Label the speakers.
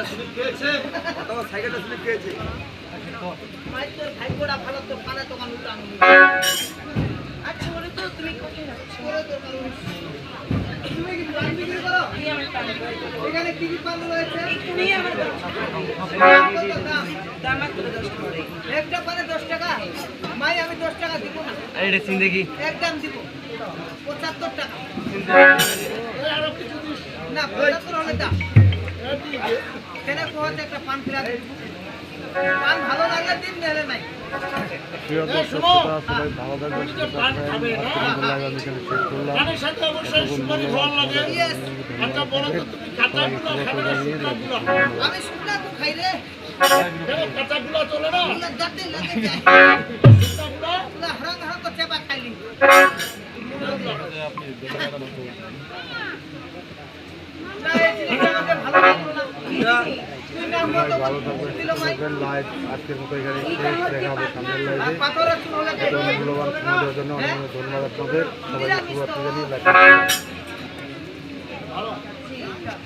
Speaker 1: সাইকেলটা স্লিপ খেয়েছে
Speaker 2: তোমার সাইকেলটা স্লিপ খেয়েছে
Speaker 3: মাই তোর ভাইবোড়া ভালো তো পালা দোকান উঠানো আচ্ছা বলে তো তুমি কোথায় যাচ্ছ বলে তোর তুমি কি পান বিক্রি করো এই আমার পান এখানে কি কি পান রয়েছে তুমি আমার দাম মাত্র 10 টাকা একটা পানে 10 টাকা মাই আমি 10 টাকা দিব না
Speaker 2: এটা জিন্দেগি
Speaker 3: একদম দিব 75 টাকা না 75 হলে দাম কেন কোহাতে একটা পান ফিরা পান ভালো লাগলে দিন নেলে নাই
Speaker 4: প্রিয় দর্শক শ্রোতা সবাই ভালো থাকবেন সুস্থ থাকবেন আমি এখানে শেষ করলাম
Speaker 1: পানের সাথে অবশ্যই সুপারি খাওয়া লাগে আচ্ছা বলো তো তুমি কাঁচাগুলো খাবে না শুকনাগুলো
Speaker 3: আমি শুকনা তো খাই রে
Speaker 1: কেন কাঁচাগুলো চলে না
Speaker 3: না দাঁতে লাগে যায়
Speaker 1: শুকনাগুলো
Speaker 3: না হরং হরং তো চেপা খাইলি না এই জিনিসটা আমাকে ভালো লাগলো না তুই না মতো
Speaker 4: ভালো থাকবেন লাইভ আজকের মতো এখানে শেষ দেখা হবে সামনের লাইভে
Speaker 3: পাথরের চুল হলে
Speaker 4: মূল্যবান সময়ের জন্য অনেক ধন্যবাদ আপনাদের সবাই শুভরাত্রি জানিয়ে লাইভ